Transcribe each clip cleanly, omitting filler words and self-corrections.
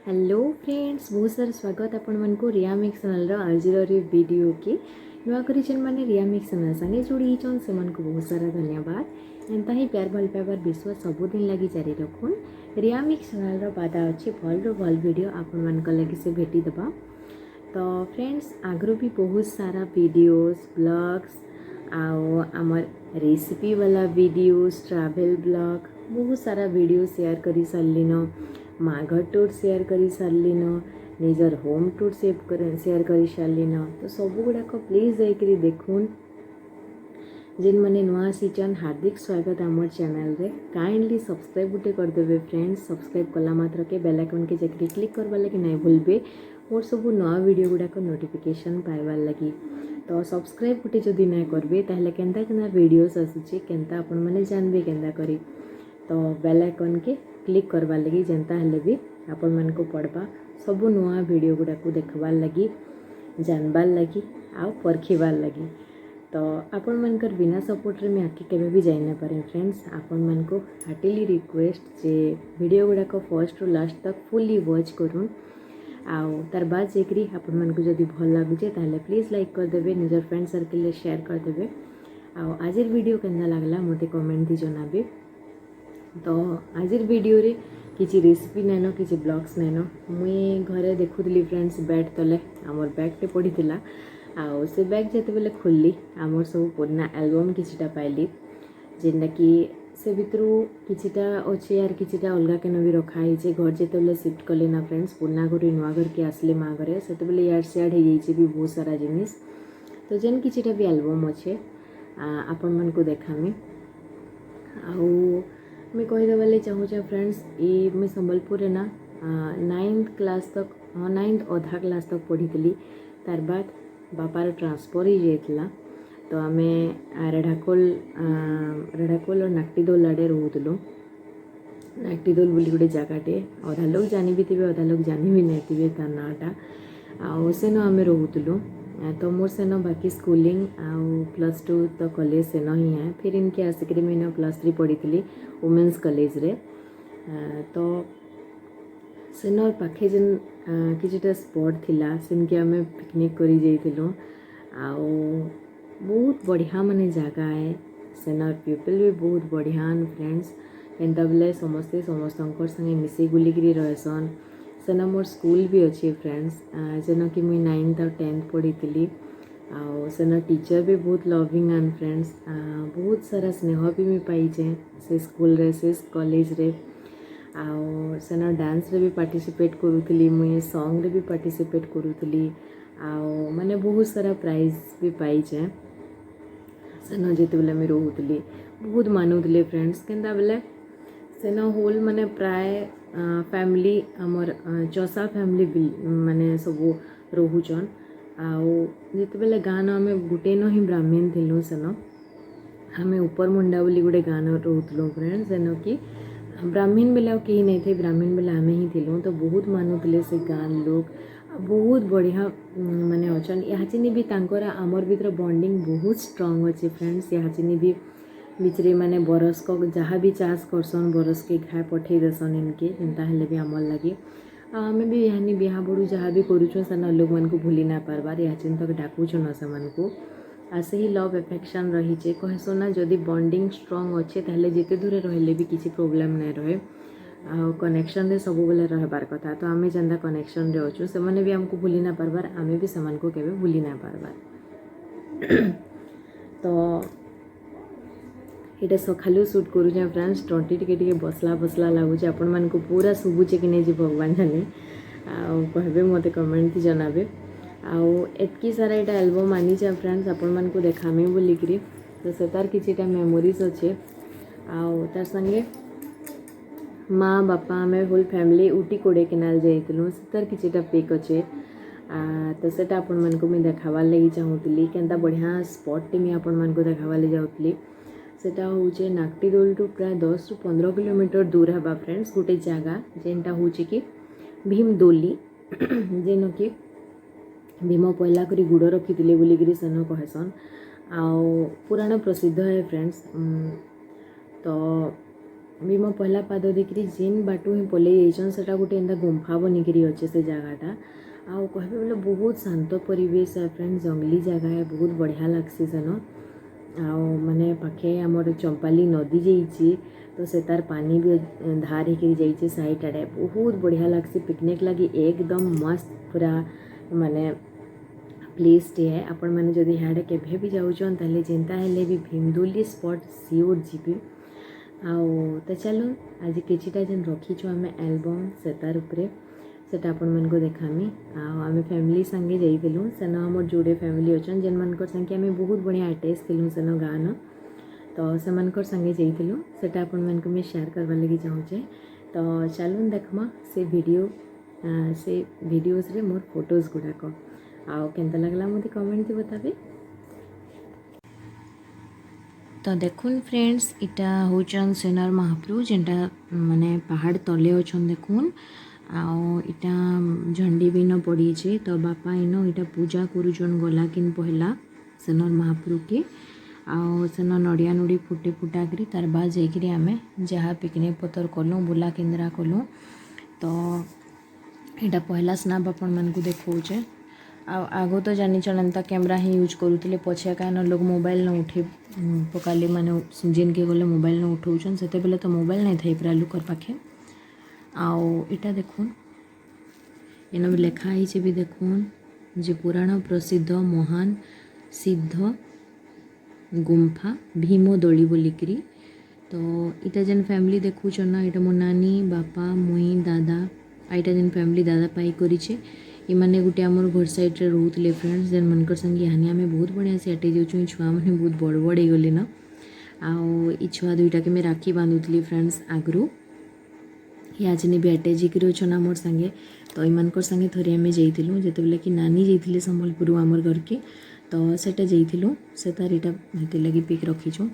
Hello friends, बहुत सारा स्वागत आपण मन को रिया मिक्स चैनल आज वीडियो के नुआ करिछन माने रिया मिक्स चैनल संगे जोड़ी छन से मन को बहुत सारा धन्यवाद। एंता ही प्यार भल पाइबार विश्वास सबुदिन लगी जारी रखुन। रिया मिक्स चैनल बाधा अच्छे भल वीडियो आपण मन को लगी से भेटी दबा। तो फ्रेंड्स आगरू भी बहुत सारा वीडियोस ब्लॉग्स आओ आमर रेसिपी वाला वीडियोस ट्रैवल ब्लॉग बहुत सारा वीडियो शेयर करी सारलिन। माँ घर टूर शेयर करी सारलिन, निजर होम टूर शेयर करी सारलिन। तो सब गुड़ाक प्लीज जाइकरी देखुन। जेन मैंने नुआ आसीचन हार्दिक स्वागत आमर चैनल रे। काइंडली सब्सक्राइब गुटे करदेवे फ्रेंड्स। सब्सक्राइब कला मात्र के बेल आइकन के जाकरी क्लिक करवा लगी नहीं भूलबे मोर सब नुआ वीडियो गुड़ाक नोटिफिकेशन पाइबार लगी। तो सब्सक्राइब गुटे जदि नहीं करबे ताहले केनता केनता वीडियोस आसुचे केनता आपण माने जानबे केनता करी। तो बेल आइकन के क्लिक करवा लगी जेनता हेले भी आपण मन को पड़बा सब नुआ वीडियो गुड़ाक देखबार लगी जानबार लगी आउ परखिबार लगी। तो आपण मनकर बिना सपोर्ट रे मैं आके केबे भी जाई ना पारे फ्रेंड्स। आपण मन को हार्टिली रिक्वेस्ट जे वीडियो गुड़ाक फर्स्ट टू लास्ट तक फुल्ली वॉच करूँ आउ तार बाद जेकरी आपण मन को जदि भल लागुचे ताहले प्लीज लाइक कर देबे, निजर फ्रेंड सर्कल रे शेयर कर देबे। आउ आजिर वीडियो केनता लागला मते कमेंट दी जनाबे। तो आजिर वीडियो रे किसी रेसिपी नैनो किसी ब्लॉग्स नैनो मुई घरे देखुली फ्रेंड्स बेड तले आमर बैगटे पड़ीला आउ से बैग जिते बेले खोलली आमर सब पुराना एल्बम किछिटा पाइली जेनटा कि से भितर किछिटा अच्छे यार किछिटा अलगा केन भी रखाई घर जिते बेले शिफ्ट कले ना फ्रेंड्स पुराना घर नुआ घर के आसले माँ घरे से बेले यार सियाड हो जाइए भी बहुत सारा जिनिस। तो जेन किछिटा भी एल्बम अच्छे आपण मन को देखामी आउ मैं कहीदेवाले चाहूँचे फ्रेंड्स ये मैं संबलपुर ना 9th क्लास तक 9th अधा क्लास तक पढ़ी तार बाद बापार ट्रांसफर ही जाइला। तो आम रेढ़ाकोल और नाकटीदोल आड़े रोलु। नाकटीदोल बोली गोटे जगटे अधा लोग जानी भी थे अधा लोग जानी भी नहीं थे तार नाटा आउ सेन आम रोलु। तो मोर सेन बाकी स्कूलिंग आउ +2 तो कॉलेज सेन ही है। फिर इनके आसिक मैंने +3 पढ़ी थी वुमेन्स कॉलेज रे। तो सेन पाखे जेन किछिटा स्पॉट थिला सेनके आम पिकनिक करी जाइथिलु आउ बहुत बढ़िया माने जगह है सेनर पीपल भी बहुत बढ़िया फ्रेंड्स एंता बेले समस्ते समस्तंकर संगे मिसे गुलिकी रहसन। सेन मोर स्कूल भी अच्छे फ्रेंड्स जेन कि मुई 9th और 10th पढ़ी थी आउ सेन टीचर भी बहुत लविंग एंड फ्रेंड्स बहुत सारा स्नेह भी मैं पाइचे से स्कूल रे से कॉलेज रे आउ सेन डांस रे भी पार्टिसिपेट करूली मुई सॉन्ग रे भी पार्टिसिपेट करूली आउ माने बहुत सारा प्राइज भी पाइचे। सेन जिते बेले मैं रोली बहुत मानुले फ्रेंड्स केनता बेले सेन होल माने प्राय फैमिली आमर 6 फैमिली माने सब रोचन आउ जिते बेले गान आम गुटे न ही ब्राह्मण थिलु सेन आम ऊपर मुंडा बोली गोटे गान रोलु फ्रेंड्स सेन कि ब्राह्मण बेले कहीं नहीं थे ब्राह्मण बेले आम ही थिलु। तो बहुत मानुले से गान लोग बहुत बढ़िया माने अच्छन यहाँ भी तांकर आमर भीतर बॉन्डिंग बहुत स्ट्रांग अच्छे फ्रेंड्स। यहाँ भी बिचरे माने बरस को जहाँ भी चाष करसन बरस के घाए पठे देसन इनके चिंता हेले भी आमर लगे आम भी यहाँ बिहा बड़ू जहाँ भी करूँ से लोग मन को भूली ना पार्बार यहाँ तक डाकुन से मन को आ से ही लव एफेक्शन रहीचे कहसो ना जदि बॉन्डिंग स्ट्रांग अच्छे ताहले जिते दूर रहिले भी किसी प्रोब्लेम नहीं रहे आ कनेक्शन रे सब बेले रहबार कथा। तो आम जेनता कनेक्शन रे अच्छु से मैंने भी हमको भूली ना पार्बार आम भी से को केबे भूली ना पार्बार। तो ये सकालू सुट करूँ फ्रेंड्स टंटी टिके बसला बसला लगुच आपण मन को पूरा शुभुचे कि नहीं जी भगवान जाने कहबे मते कमेंट थी जनाबे आउ एतकी सारा यहाँ एल्बम आनी फ्रेंड्स आपण मन को देखामी बोलिकी। तो से तार किछिटा मेमोरीज अच्छे आउ तार संगे माँ बापा आम होल फैमिली ऊटी कोड़ेकेनाल जाइलु से तार किछिटा पिक अच्छे तो सेटा आपण मन को मैं देखाबार लगी चाहूली केनता बढ़िया स्पॉट टी मैं आपण मन को देखाबार लगी जाऊली। सेटा होचे नाकटीदोल टू प्राय 10 ରୁ 15 किलोमीटर दूर हवा फ्रेंड्स गोटे जगह जेनटा होची कि भीमदोली जेन कि भीम पहला करी गुड़ रखी बोलिकी सेन कहसन आउ पुराण प्रसिद्ध है फ्रेंड्स। तो भी मो पहला पाद देखिरी जेन बाटू ही पलि जाइछन सेटा गोटे एंता गुंफा बनिकी अच्छे से जगहटा आउ कहबे बोले बहुत शांत परिवेश है फ्रेंड जंगली जगह है बहुत बढ़िया लगसी सेन आउ माने पाखे आमर चंपाली नदी जाइए तो से तार पानी भी धार होकर जाइए साइड आड़े बहुत बढ़िया लगसी पिकनिक लगी एकदम मस्त पूरा माने प्लेस टे है आपण मैंने जदि हाड़े केभे भी जाऊन ताले जेनता हेले भी भीमदुली स्पॉट सियोर जीबी आउ तो चलो आज किछिटा जेन रखीछु आम एल्बम से तार उपरे सेटा आपण मानको देखामी आम फैमिली संगे जाइलु सेन आमर जोड़े फैमिली अच्छन जेन मानकर संगे आम बहुत बढ़िया अटैच थिलु सेन गाँन तो से संगे जाइलु सेटा आपण मानको मैं शेयर करवा लगी चाहूचे तो चलून देखमा से वीडियो से वीडियोस रे मोर फोटोज गुड़ाक आउ केनता लगला मते कमेंट थी बताबे। तो देखुन फ्रेंड्स इटा होचन सेनर महाप्रभु जेनटा माने पहाड़ तले अच्छन देखुन आउ इटा झंडी भी न पड़ी छे तो बापा इनो इटा पूजा करूचन गला किन पहला सेनर महाप्रभु के आउ सेन नड़िया नुड़ी फुटे फुटा करी तार बाद जाइकरी आमे जहाँ पिकनिक पतर कलुँ बुला केन्द्रा कलुँ तो इटा पहला स्नाप आपण मानकु देखौचे आगो तो जानी एंता कैमरा ही यूज करूँ पछे क्या लोग मोबाइल न उठे पकाली माने जिन के गले मोबाइल न उठाऊन से बेले तो मोबाइल नहीं थी पूरा लुकर पाखे आउ इटा देखुन इन भी लिखाई भी देखुन जे पुराण प्रसिद्ध महान सिद्ध गुंफा भीमदोली बोलिकी तो इटा जेन फैमिली देखुचन ना इटा मो नानी बापा मुई दादा आईटा जेन फैमिली दादा पाई करिछे इमाने गुटे आमर घर साइड रे रोहुतले फ्रेंड्स जेन मनकर संगे हानि आमे बहुत बढ़िया से अटे जाऊँ छुआ मैंने बहुत बड़ बड़ गले न आउ ई छुआ दुईटा के मैं राखी बांधुली फ्रेंड्स आगरू या जने भी अटैच होकर अच्छन आमर संगे तो इमानकर संगे थोड़े आम जाइलु जिते बेले कि नानी जाइए संबलपुर आमर घर के तो सेटा जाइलु से तार इटा हेती लगी पिक रखीछु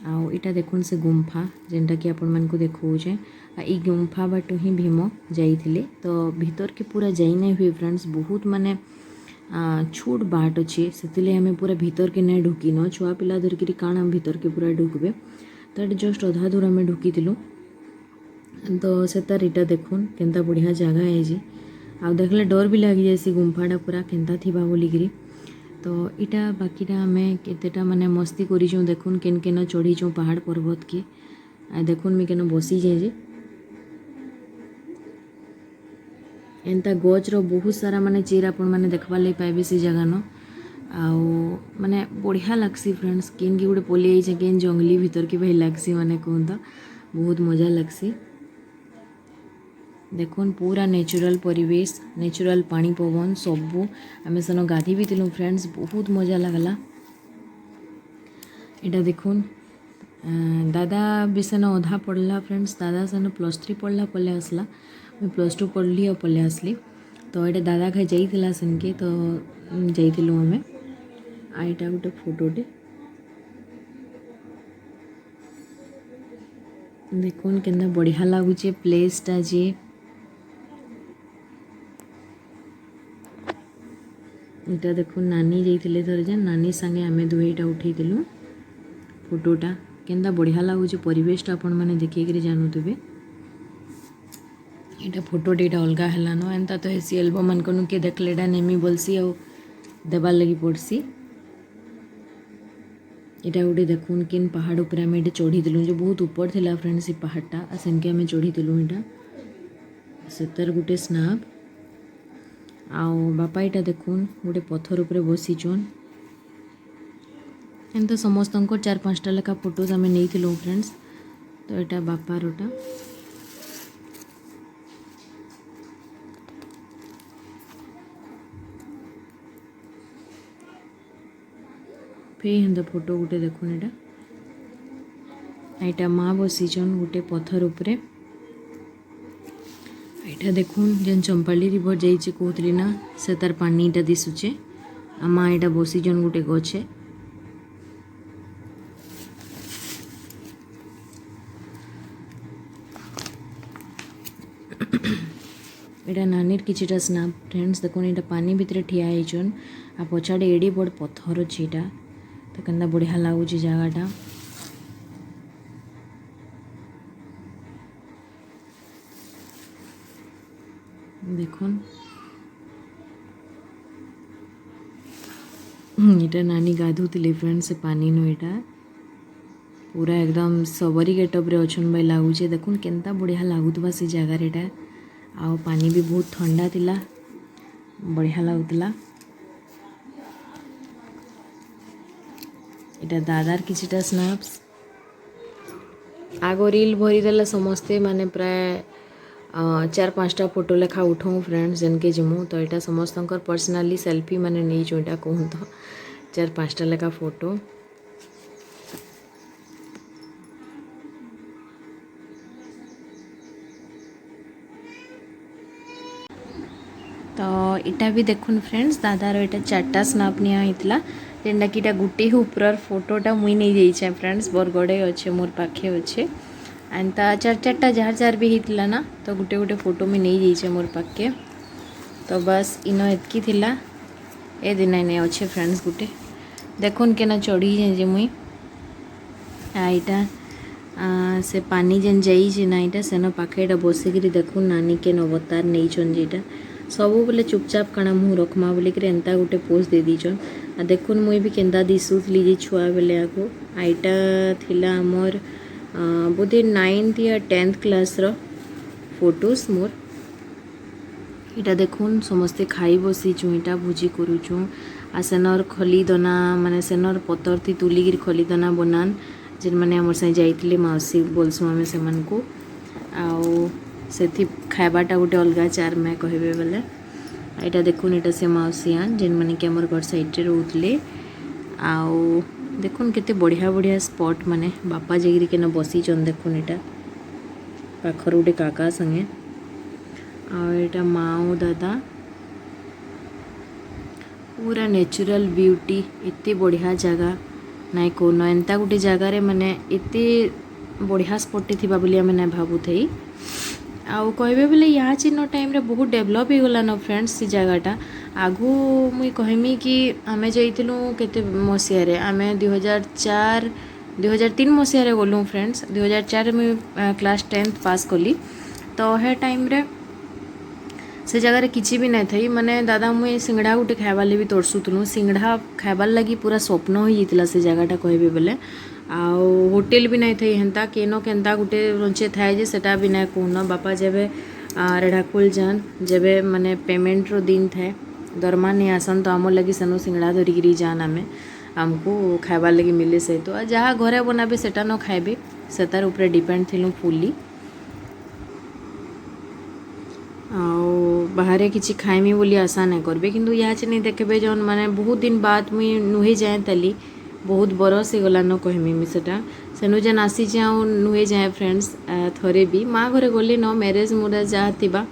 आउ इटा देखुन से गुंफा जेनटा कि आपण मानकु देखौचे ई गुंफा बाटो ही भीम जाइथिले तो भीतर के पूरा जाई नहीं हुए फ्रेंड्स बहुत माने छोट बाट अच्छे से आम पूरा भीतर के नहीं ढुकी न छुआ पिला धरिकी काण भीतर के पूरा ढुकबे तो ये जस्ट अधा दूर आम ढुकी तो से तार इटा देखुन केनता बढ़िया जगह है जी आ देखले डर भी लगी जाए गुंफाटा पूरा केनता थिबा बोलिकी तो इटा बाकीटा आम केतेटा माने मस्ती करिछुं देखुन केन केन चढ़ीछुं पहाड़ पर्वत के आ देखुन मैं केन बसी जाए जे एंता गच रो बहुत सारा माने चेर आपण माने देखबार लगी पाइबे से जगह न आउ माने बढ़िया लगसी फ्रेंड्स केन की गोटे पलि आइछे केन जंगली भीतर के भाई लगसी माने कहूँ तो बहुत मजा लगसी देखुन पूरा नेचुरल परिवेश नेचुरल पानी पवन सबू आम सेन गाधी भी थिलु फ्रेंड्स बहुत मजा लगला इटा देखुन दादा भी सेन अधा पढ़ला फ्रेंड्स दादा सेन +3 पढ़ला पले आसला मैं +2 पढ़ली और पले आसली तो ये दादा खाई जाइला सेन के तो जाइलु आम आईटा गोटे फोटोटे देखुन केतना बढ़िया लगुचे प्लेसटा जे इटा देखुन नानी जाइए थोड़े जे नानी संगे आम दुईटा उठेलु फोटोटा केनता बढ़िया लगुचे परिवेशटा आपण मैंने देखिए जानूवे यहाँ फोटोटे यहाँ अलग है न एंता तो ऐसी एल्बम मनकनु के देखलेटा नेमी बोलसी आ देवार लगी पड़सी यहाँ गोटे देखुन किन पहाड़ उपर आम ये चढ़ीलु जो बहुत ऊपर थिला फ्रेंड्स ये पहाड़टा सेनके आम चढ़ीलु यहाँ से तार गोटे स्नाप आउ बापा यहाँ देखुन गोटे पत्थर उपर बसीचन एंता समस्त 4-5टा लेखा फोटोज आम नहीं फ्रेंड्स तो यहाँ बापारटा फे हेन्ता फोटो गोटे देखुन यहाँ माँ बसीचन गोटे पत्थर उपरे यहाँ देखुन जेन चंपाली रिवर जाइए कहते ना से तार पानीटा दिशुचे आ माँ यहाँ बसीचन गोटे गछे यहाँ नानीर किछिटा स्नाप फ्रेंड्स देखुन यहाँ पानी भितर ठिया होचन आ पछाड़े एड़ी बड़ पत्थर अच्छे यहाँ तो केन्ता बढ़िया लगुच जगहटा देखुन इटा नानी गाधुले फ्रेंड्स से पानी नु इटा पूरा एकदम सबरी गेटअप रे अछन भाई लागुचे देखुन केनता बढ़िया लागुतबा से जगह एटा आ पानी भी बहुत ठंडा थिला बढ़िया लागुतला इटा दादार किछिटा स्नैप्स आगो रील भरी देला समस्ते माने प्राय 4-5टा फोटो लेखा उठाऊँ फ्रेंड्स जिनके जिमु तो यहाँ समस्त पर्सनाली सेल्फी मैंने नहीं चुटा कहूँ तो 4-5टा लेखा फोटो तो इटा भी देखुन फ्रेंड्स दादार यहाँ 4टा स्नाप निला जेनटा कि गोटे ऊपर फोटोटा मुई नहीं जाइए फ्रेंड्स बरगड़े अच्छे मोर पाखे अच्छे एंड 4-4टा जार जार भी होता ना तो गोटे गोटे फोटो मुई नहीं जाइए मोर पाखे तो बस इन एतकी थिला ए दिन नहीं अच्छे फ्रेंड्स गोटे देखुन केना चढ़ी जे मुई यहाँ से पानी जेन जाइए ना यहाँ सेन पाखे बसिक देखुन नानी के अवतार नहीं जेटा सब बोले चुपचाप काना मुँह रखमा बोलिक एंता गोटे पोज दे दीचन आ देखुन मुई भी केन्ता दिशुली जे छुआ बेले आगो आईटा थिला मोर बोधे 9th या 10th क्लास रो फोटोस मोर इटा देखुन समस्ते खाई बसीचु इटा भोजी करूचु आ सेनर खली दना माने सेनर पतर थी तुलिगिर खली दना बनान जेन माने हमर से जाइतिले माउसी बोलसु आमे सेमान को आउ सेथि खाइबाटा गोटे अलगा चार मैं कहबे बेले यहाँ देखुन यहाँ से माउसियान जेन मैंने कि आमर घर साइड रे रोले आउ देखुन केते बढ़िया बढ़िया स्पॉट माने बापा जाइरी केना बसीचन देखुन यहाँ पाखर गोटे काका संगे आउ माँ दादा पूरा नेचुरल ब्यूटी एते बढ़िया जगह नाई कौन एंता गोटे जगार माने एते बढ़िया स्पॉट थी बोली आम ना भावुथई आउ कहबे बोले यहाँ चिन्ह टाइम रे बहुत डेवलप हो गला न फ्रेंड्स से जगहटा आगु मुई कहमी कि आमे जाइलु केते मसीह रे आमे 2003 मसीह रे गलु फ्रेंड्स 2004 में क्लास 10th पास कली तो हे टाइम रे से जगह किसी भी नहीं थी माने दादा मुई सिंगड़ा गोटे खाइबार भी तरसुलु सिंगड़ा खाइबार लगी पूरा स्वप्न हो जाता से जगहटा कहबे बोले आउ होटेल भी नहीं थी हेन्ता केनो केन्ता गोटे रंचे थाए जे सेटा भी नहीं कहून बापा जेबे रेढ़ाखोल जान जेबे माने पेमेंट रो दिन थाए दरमा नहीं आसन तो आमर लगी सेनो सिंगड़ा धरिकी जान आमे आमको खाइबार लगी मिले से तो जहाँ घरे बनाबे सेटा न खाइबे सेतार ऊपर डिपेंड थिलु फुल्ली बाहर किसी खाइमी बोली आशा नहीं करबे किंतु यहाँ से नहीं देखबे जौन माने बहुत दिन बाद मुई नुहे जाए तली बहुत बरस हो गला न कहमी मुझे सेनु जेन आसी जाऊँ नुहे जाए फ्रेंड्स थरे भी माँ घरे गली न मैरेज मुरेज जहाँ थिबा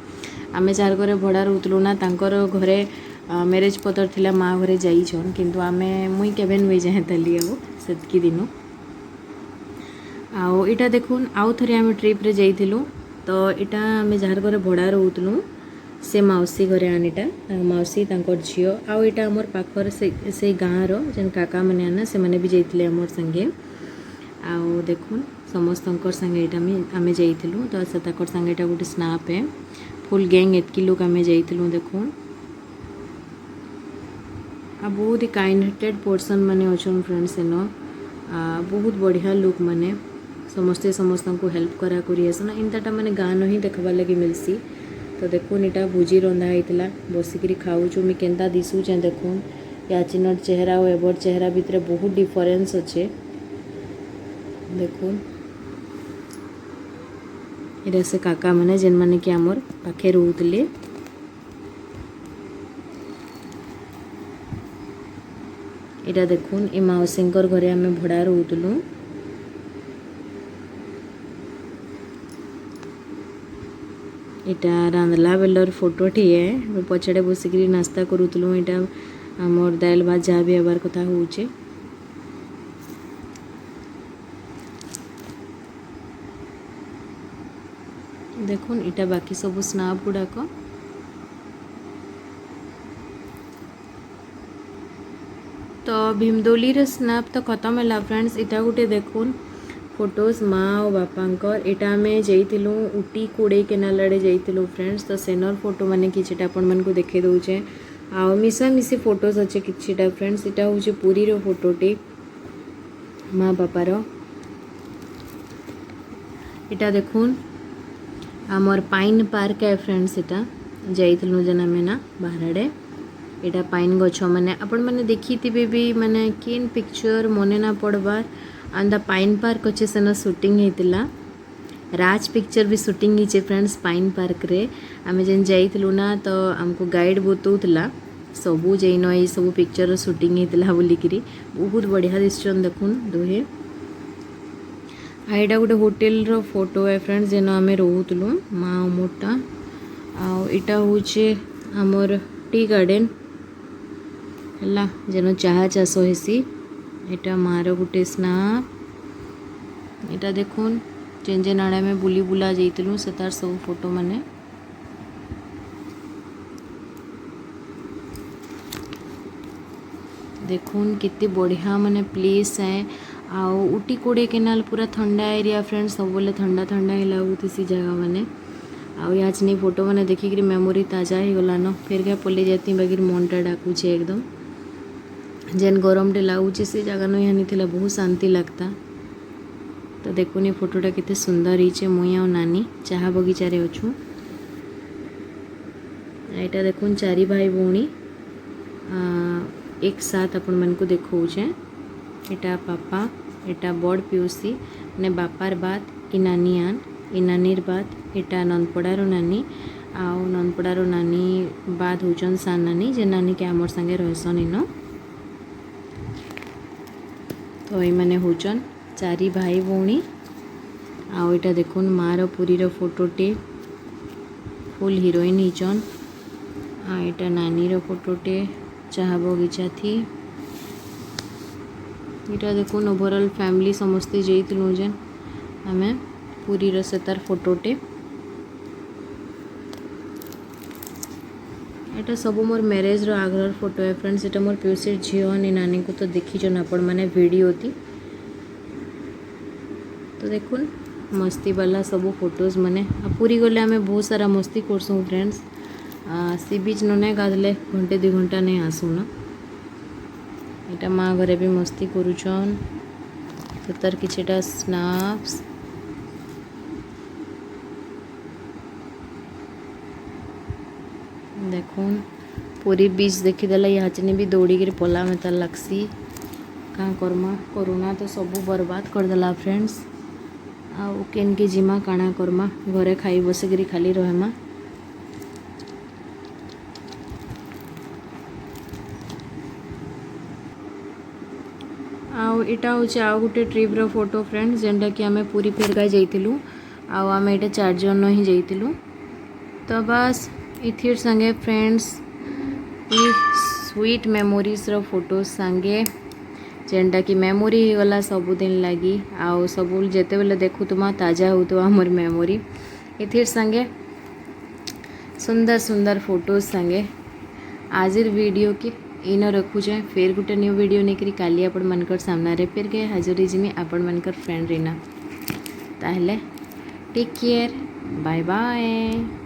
आमे जार घरे भड़ा रोतलु ना तांकर घरे मैरेज पतर थिला माँ घरे जाइछन किंतु आमे मुई केबे नुहे जाए तली आउ सेतकी दिनु आउ इटा देखुन आउ थरे आमे ट्रिप रे जाइथिलु तो इटा आमे जार घरे भड़ा रोतलु से मौसी घरे आनीटा मौसी झील आउ यहाँ आमर पाखर से गाँव जेन काका मैंने आना से मैंने भी जाइए आमर संगे आउ देखुन समस्त संगे आमे जाइलु तो से संगे यहाँ गोटे स्नाप है फुल गैंग एतकी लोग आमे जाइलु देखुन आ बहुत ही काइंड हार्टेड पर्सन माने अच्छन फ्रेंड्स एन बहुत बढ़िया लोग माने समस्ते समस्त को हेल्प करा करी आसन इनता मैंने गाँव ही देखबार लगी मिलसी तो देखुन इटा भुजी रंधा होता बसिक खाऊचु मुझे केन्ता दिशुचे देखुन याचिनर चेहरा और एबर चेहरा भितर बहुत डिफरेंस अच्छे देखुन इटा से काका मैंने जेन माने कि आमर पाखे रोले इटा देखुन ए मौसींकर घरे आमे भड़ा रोतलु इटा रांधला बेलर फोटोटी है पछाड़े बसिक नास्ता करूँ यहाँ आमर दाल भात जहाँ भी हबार कथा होचे देखुन इटा बाकी सब स्नाप गुड़ाक तो भीमदोली रे स्नाप तो खत्म है फ्रेंड्स इटा गोटे देखुन फोटोज माँ और बापांकर एटा आमे जाइतिलु उटी कोड़े केनाल आड़े जाइतिलु फ्रेंड्स। तो सेनर फोटो माने किछिटा आपण मानकु देखे दउचे आ मिसा मिसी फोटोज अच्छे किछिटा फ्रेंड्स। एटा होचे पुरी रो फोटोटे माँ बापार। एटा देखुन आमर पाइन पार्क है फ्रेंड्स। एटा जाइतिलु जेना मेना बाहरडे एटा पाइन गछ माने आपण माने देखिथिबे भी माने केन पिक्चर मने ना पड़बार आंदा पाइन पार्क अच्छे सेना शूटिंग हेतिला। राज पिक्चर भी शूटिंग हिचे फ्रेंड्स पाइन पार्क रे। आमे जेन जाइतिलु ना तो हमको गाइड बतौतला सबू जैन ये सब पिक्चर शूटिंग हेतिला बोलिकिरी बहुत बढ़िया दिसचन देखुन दुहे। एटा गोटे होटल रो फोटो है फ्रेंड्स जेन आमे रहउतलु माँ मोटा आ एटा होचे हमर टी गार्डन हला जेन चाहा चाष हेसी। एटा मार गोटे स्नाप। एटा देखुन जेन जेन आड़े में बुली बुला जाइतिलु से तार सब फोटो माने। देखुन कितनी बढ़िया माने प्लेस है। आउ उटी कोड़े केनाल पूरा ठंडा एरिया फ्रेंड्स सब बोले ठंडा ठंडा ही लगुथी जगह माने। आउ यहाँ नहीं फोटो मैंने देखिक मेमोरी ताजा ही गलान फिर क्या पलि जाती बाकी मनटा डाकुचे एकदम जेन गरम टे लगुचे से जगह न यहाँ नहीं बहुत शांति लगता। तो देखुनी फोटोटा कितने सुंदर ही मुई आ नानी चाहा बगीचारे अच्छु। यहाँ देखुन चारि भाई भौणी एक साथ अपन मन को देखौचे। एटा पापा एटा बड़ पिउसी ने बापार बात इ नानी आन इ नानीर बात एटा नंदपड़ारो नानी आउ नंदपड़ारो नानी बात होचन सान नानी जे नानी के आमर संगे रहसन इनो। तो ये माने होचन चारि भाई भौणी। आउ एटा देखुन मार पुरी रो फोटोटे फुल हिरोइन हिचन। आ एटा नानी रो फोटोटे चाहा बगीचा थी। इटा देखुन ओवरऑल फैमिली समस्ते जाइतिलु जेन आमे पूरी रो से तार फोटोटे। एटा सब मोर मैरेज रो आग्रह फोटो है फ्रेंड्स। एटा मोर पिउसी झियो नि नानी को तो देखिछन आपण माने वीडियो थी। तो देखुन मस्ती वाला सब फोटोज माने पूरी गले आमे बहुत सारा मस्ती करसु फ्रेंड्स। सी बीच न गाधले घंटे 2 घंटा नहीं आसू ना। एटा माँ घरे भी मस्ती करुचन तो तार किछटा स्नैप्स। देखुन पूरी बीच देखीदेला यहाँ भी दौड़ी पला में तार लगसी क्या करमा कोरोना तो सब बर्बाद करदेला फ्रेंड्स। आउ केन के जिमा काଣା करमा घरे खाई बसिकी खाली रहमा। आउ इटा होचे आउ गोटे ट्रिप रो फोटो फ्रेंड्स जेनटा कि आमे पूरी फेरगा जाइतिलु आउ आमे इटा 4 जन ही जाइतिलु। तो बस इथिर संगे फ्रेंड्स ई स्वीट मेमोरीज रो फोटो संगे जेनटा कि मेमोरी ही गला सबुदिन लगी आउ सब जेते बेले देखुतमा ताजा होतुआ मोर मेमोरी। इथिर संगे सुंदर सुंदर फोटोज संगे आजिर वीडियो की इन रखुचे। फिर गोटे न्यू वीडियो नहीं काली आपण मनकर सामने फिर के हाजिर जिमी आपण मनकर फ्रेंड रीना। ताहले टेक केयर बाय बाय।